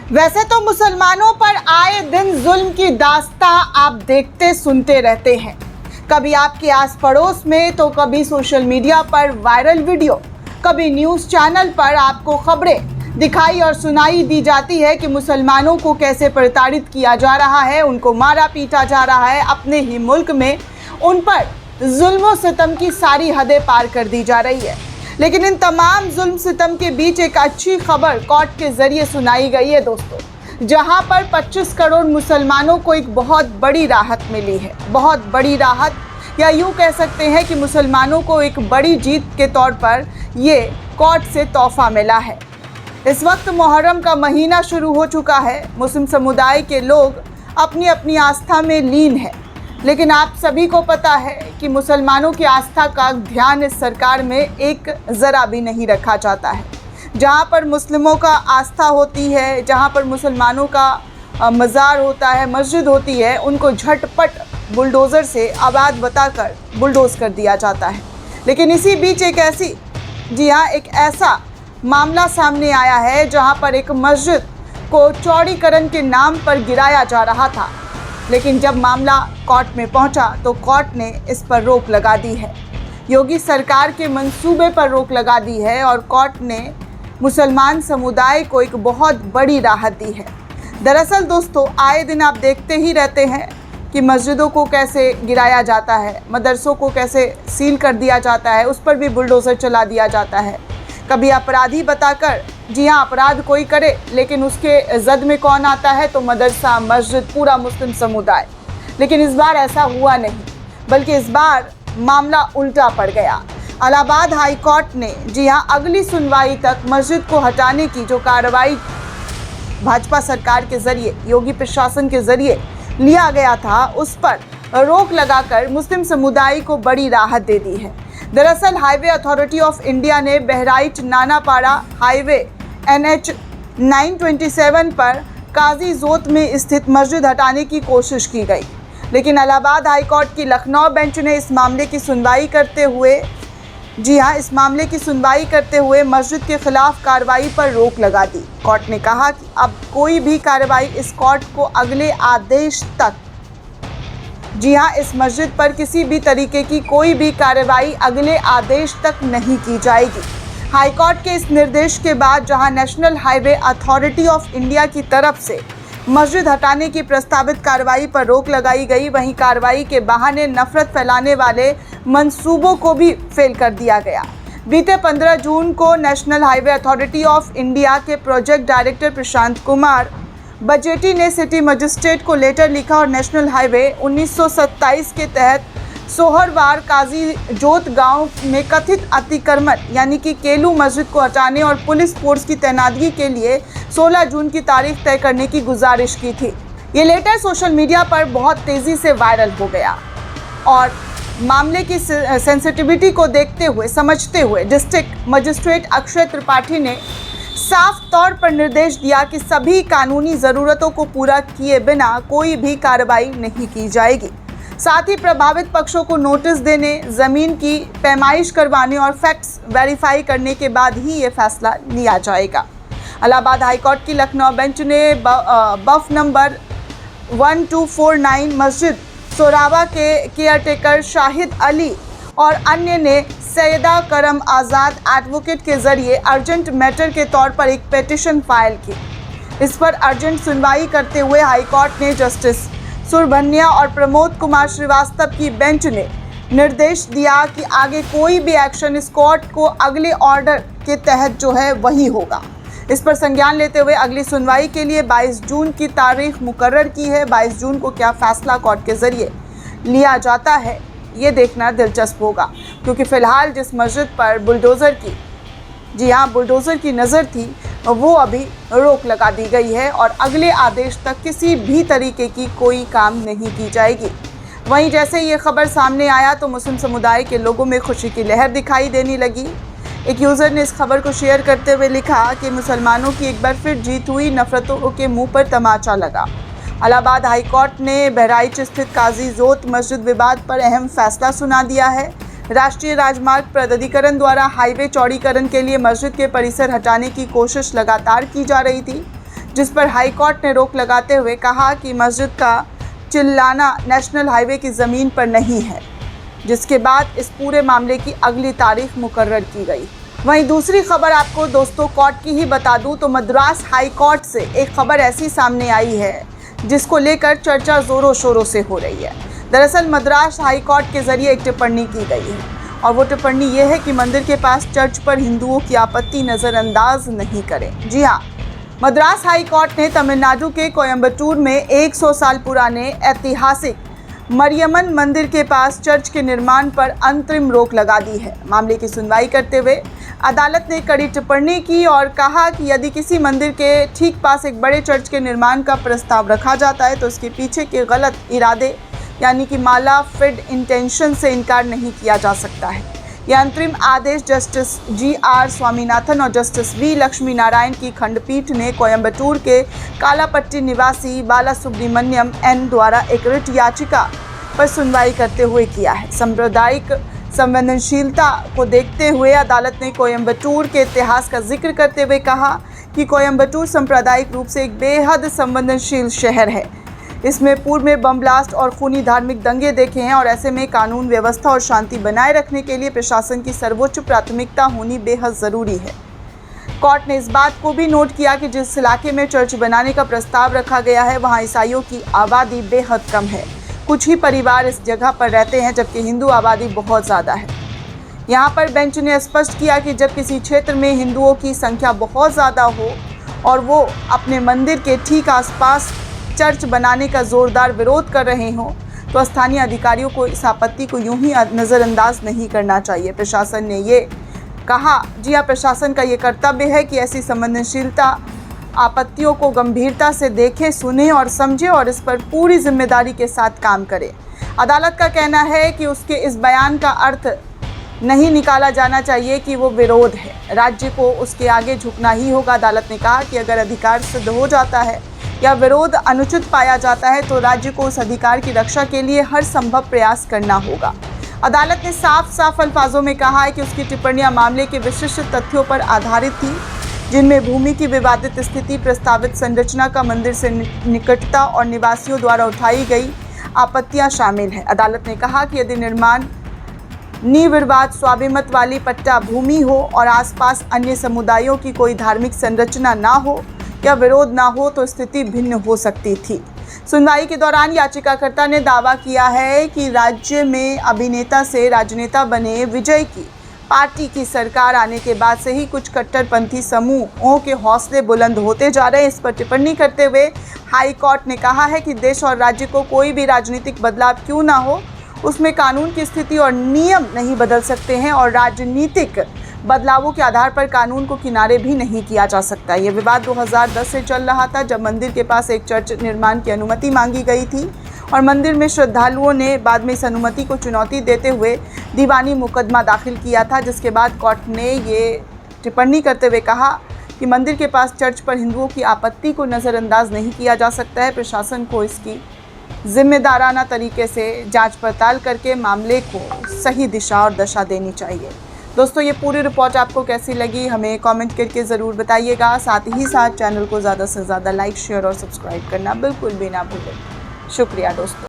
वैसे तो मुसलमानों पर आए दिन जुल्म की दास्तां आप देखते सुनते रहते हैं, कभी आपके आस पड़ोस में तो कभी सोशल मीडिया पर वायरल वीडियो, कभी न्यूज़ चैनल पर आपको खबरें दिखाई और सुनाई दी जाती है कि मुसलमानों को कैसे प्रताड़ित किया जा रहा है, उनको मारा पीटा जा रहा है, अपने ही मुल्क में उन पर जुल्म व सितम की सारी हदें पार कर दी जा रही है। लेकिन इन तमाम जुल्म सितम के बीच एक अच्छी खबर कोर्ट के जरिए सुनाई गई है दोस्तों, जहां पर 25 करोड़ मुसलमानों को एक बहुत बड़ी राहत मिली है। बहुत बड़ी राहत, या यूँ कह सकते हैं कि मुसलमानों को एक बड़ी जीत के तौर पर ये कोर्ट से तोहफा मिला है। इस वक्त मुहर्रम का महीना शुरू हो चुका है। मुस्लिम समुदाय के लोग अपनी अपनी आस्था में लीन है, लेकिन आप सभी को पता है कि मुसलमानों की आस्था का ध्यान इस सरकार में एक ज़रा भी नहीं रखा जाता है। जहां पर मुस्लिमों का आस्था होती है, जहां पर मुसलमानों का मज़ार होता है, मस्जिद होती है, उनको झटपट बुलडोज़र से आबाद बताकर बुलडोज़ कर दिया जाता है। लेकिन इसी बीच एक ऐसा मामला सामने आया है जहां पर एक मस्जिद को चौड़ीकरण के नाम पर गिराया जा रहा था, लेकिन जब मामला कोर्ट में पहुंचा तो कोर्ट ने इस पर रोक लगा दी है। योगी सरकार के मंसूबे पर रोक लगा दी है और कोर्ट ने मुसलमान समुदाय को एक बहुत बड़ी राहत दी है। दरअसल दोस्तों, आए दिन आप देखते ही रहते हैं कि मस्जिदों को कैसे गिराया जाता है, मदरसों को कैसे सील कर दिया जाता है, उस पर भी बुलडोज़र चला दिया जाता है। कभी अपराधी बताकर, जी हाँ, अपराध कोई करे, लेकिन उसके जद में कौन आता है? तो मदरसा, मस्जिद, पूरा मुस्लिम समुदाय। लेकिन इस बार ऐसा हुआ नहीं, बल्कि इस बार मामला उल्टा पड़ गया। इलाहाबाद हाई कोर्ट ने, जी हाँ, अगली सुनवाई तक मस्जिद को हटाने की जो कार्रवाई भाजपा सरकार के जरिए, योगी प्रशासन के जरिए लिया गया था, उस पर रोक लगाकर मुस्लिम समुदाय को बड़ी राहत दे दी है। दरअसल हाईवे अथॉरिटी ऑफ इंडिया ने बहराइच नानापाड़ा हाईवे NH 927 पर काजी जोत में स्थित मस्जिद हटाने की कोशिश की गई, लेकिन इलाहाबाद हाई कोर्ट की लखनऊ बेंच ने इस मामले की सुनवाई करते हुए मस्जिद के खिलाफ कार्रवाई पर रोक लगा दी। कोर्ट ने कहा कि अब कोई भी कार्रवाई इस कोर्ट को अगले आदेश तक, जी हाँ, इस मस्जिद पर किसी भी तरीके की कोई भी कार्रवाई अगले आदेश तक नहीं की जाएगी। हाईकोर्ट के इस निर्देश के बाद जहां national highway authority of India की तरफ से मस्जिद हटाने की प्रस्तावित कार्रवाई पर रोक लगाई गई, वहीं कार्रवाई के बहाने नफरत फैलाने वाले मंसूबों को भी फेल कर दिया गया। बीते 15 जून को national highway authority of India के प्रोजेक्ट डायरेक्टर प्रशांत कुमार बजेटी ने सिटी मजिस्ट्रेट को लेटर लिखा और नेशनल हाईवे 1927 के तहत सोहरवार काजी जोत गांव में कथित अतिक्रमण यानी कि केलू मस्जिद को हटाने और पुलिस फोर्स की तैनाती के लिए 16 जून की तारीख तय करने की गुजारिश की थी। ये लेटर सोशल मीडिया पर बहुत तेज़ी से वायरल हो गया और मामले की सेंसिटिविटी को देखते हुए, समझते हुए डिस्ट्रिक्ट मजिस्ट्रेट अक्षय त्रिपाठी ने साफ तौर पर निर्देश दिया कि सभी कानूनी ज़रूरतों को पूरा किए बिना कोई भी कार्रवाई नहीं की जाएगी। साथ ही प्रभावित पक्षों को नोटिस देने, ज़मीन की पैमाइश करवाने और फैक्ट्स वेरीफाई करने के बाद ही ये फैसला लिया जाएगा। इलाहाबाद हाईकोर्ट की लखनऊ बेंच ने बफ नंबर 1249 मस्जिद सोरावा के केयरटेकर शाहिद अली और अन्य ने सैयदा करम आज़ाद एडवोकेट के जरिए अर्जेंट मैटर के तौर पर एक पिटीशन फाइल की। इस पर अर्जेंट सुनवाई करते हुए हाईकोर्ट ने जस्टिस सुरभन्या और प्रमोद कुमार श्रीवास्तव की बेंच ने निर्देश दिया कि आगे कोई भी एक्शन इस कोर्ट को अगले ऑर्डर के तहत जो है वही होगा। इस पर संज्ञान लेते हुए अगली सुनवाई के लिए 22 जून की तारीख मुकर्रर की है। 22 जून को क्या फैसला कोर्ट के जरिए लिया जाता है, ये देखना दिलचस्प होगा, क्योंकि फ़िलहाल जिस मस्जिद पर बुलडोज़र की नज़र थी, वो अभी रोक लगा दी गई है और अगले आदेश तक किसी भी तरीके की कोई काम नहीं की जाएगी। वहीं जैसे ये खबर सामने आया तो मुस्लिम समुदाय के लोगों में खुशी की लहर दिखाई देने लगी। एक यूज़र ने इस खबर को शेयर करते हुए लिखा कि मुसलमानों की एक बार फिर जीत हुई, नफरतों के मुंह पर तमाचा लगा। इलाहाबाद हाई कोर्ट ने बहराइच स्थित काजी जोत मस्जिद विवाद पर अहम फैसला सुना दिया है। राष्ट्रीय राजमार्ग प्राधिकरण द्वारा हाईवे चौड़ीकरण के लिए मस्जिद के परिसर हटाने की कोशिश लगातार की जा रही थी। जिस पर हाई कोर्ट ने रोक लगाते हुए कहा कि मस्जिद का चिल्लाना नेशनल हाईवे की ज़मीन पर नहीं है, जिसके बाद इस पूरे मामले की अगली तारीख मुकर्रर की गई। वहीं दूसरी खबर आपको दोस्तों कोर्ट की ही बता दूं तो मद्रास हाई कोर्ट से एक खबर ऐसी सामने आई है जिसको लेकर चर्चा जोरों शोरों से हो रही है। दरअसल मद्रास हाई कोर्ट के जरिए एक टिप्पणी की गई है और वो टिप्पणी ये है कि मंदिर के पास चर्च पर हिंदुओं की आपत्ति नज़रअंदाज नहीं करें। जी हाँ, मद्रास हाई कोर्ट ने तमिलनाडु के कोयम्बटूर में 100 साल पुराने ऐतिहासिक मरियमन मंदिर के पास चर्च के निर्माण पर अंतरिम रोक लगा दी है। मामले की सुनवाई करते हुए अदालत ने कड़ी टिप्पणी की और कहा कि यदि किसी मंदिर के ठीक पास एक बड़े चर्च के निर्माण का प्रस्ताव रखा जाता है तो उसके पीछे के गलत इरादे यानी कि माला फिड इंटेंशन से इनकार नहीं किया जा सकता है। यह अंतरिम आदेश जस्टिस GR स्वामीनाथन और जस्टिस V लक्ष्मी नारायण की खंडपीठ ने कोयम्बटूर के कालापट्टी निवासी बाला सुब्रमण्यम N द्वारा एक रिट याचिका पर सुनवाई करते हुए किया है। सांप्रदायिक संवेदनशीलता को देखते हुए अदालत ने कोयम्बटूर के इतिहास का जिक्र करते हुए कहा कि कोयम्बटूर सांप्रदायिक रूप से एक बेहद संवेदनशील शहर है। इसमें पूर्व में बम ब्लास्ट और खूनी धार्मिक दंगे देखे हैं और ऐसे में कानून व्यवस्था और शांति बनाए रखने के लिए प्रशासन की सर्वोच्च प्राथमिकता होनी बेहद ज़रूरी है। कोर्ट ने इस बात को भी नोट किया कि जिस इलाके में चर्च बनाने का प्रस्ताव रखा गया है वहां ईसाइयों की आबादी बेहद कम है। कुछ ही परिवार इस जगह पर रहते हैं जबकि हिंदू आबादी बहुत ज़्यादा है। यहाँ पर बेंच ने स्पष्ट किया कि जब किसी क्षेत्र में हिंदुओं की संख्या बहुत ज़्यादा हो और वो अपने मंदिर के ठीक आसपास चर्च बनाने का जोरदार विरोध कर रहे हों तो स्थानीय अधिकारियों को इस आपत्ति को यूं ही नज़रअंदाज नहीं करना चाहिए। प्रशासन ने ये कहा, जी हाँ, प्रशासन का ये कर्तव्य है कि ऐसी संवेदनशीलता आपत्तियों को गंभीरता से देखें, सुने और समझे और इस पर पूरी जिम्मेदारी के साथ काम करे। अदालत का कहना है कि उसके इस बयान का अर्थ नहीं निकाला जाना चाहिए कि वो विरोध है। राज्य को उसके आगे झुकना ही होगा। अदालत ने कहा कि अगर अधिकार सिद्ध हो जाता है या विरोध अनुचित पाया जाता है तो राज्य को उस अधिकार की रक्षा के लिए हर संभव प्रयास करना होगा। अदालत ने साफ अल्फाजों में कहा है कि उसकी टिप्पणियां मामले के विशिष्ट तथ्यों पर आधारित थी, जिनमें भूमि की विवादित स्थिति, प्रस्तावित संरचना का मंदिर से निकटता और निवासियों द्वारा उठाई गई आपत्तियां शामिल है। अदालत ने कहा कि यदि निर्माण निर्विवाद स्वाभिमत वाली पट्टा भूमि हो और आसपास अन्य समुदायों की कोई धार्मिक संरचना ना हो या विरोध ना हो तो स्थिति भिन्न हो सकती थी। सुनवाई के दौरान याचिकाकर्ता ने दावा किया है कि राज्य में अभिनेता से राजनेता बने विजय की पार्टी की सरकार आने के बाद से ही कुछ कट्टरपंथी समूहों के हौसले बुलंद होते जा रहे हैं। इस पर टिप्पणी करते हुए हाई कोर्ट ने कहा है कि देश और राज्य को कोई भी राजनीतिक बदलाव क्यों ना हो, उसमें कानून की स्थिति और नियम नहीं बदल सकते हैं और राजनीतिक बदलावों के आधार पर कानून को किनारे भी नहीं किया जा सकता। ये विवाद 2010 से चल रहा था, जब मंदिर के पास एक चर्च निर्माण की अनुमति मांगी गई थी और मंदिर में श्रद्धालुओं ने बाद में इस अनुमति को चुनौती देते हुए दीवानी मुकदमा दाखिल किया था, जिसके बाद कोर्ट ने ये टिप्पणी करते हुए कहा कि मंदिर के पास चर्च पर हिंदुओं की आपत्ति को नज़रअंदाज नहीं किया जा सकता है। प्रशासन को इसकी जिम्मेदाराना तरीके से जांच पड़ताल करके मामले को सही दिशा और दशा देनी चाहिए। दोस्तों, ये पूरी रिपोर्ट आपको कैसी लगी हमें कमेंट करके ज़रूर बताइएगा। साथ ही साथ चैनल को ज़्यादा से ज़्यादा लाइक, शेयर और सब्सक्राइब करना बिल्कुल भी ना भूलें। शुक्रिया दोस्तों।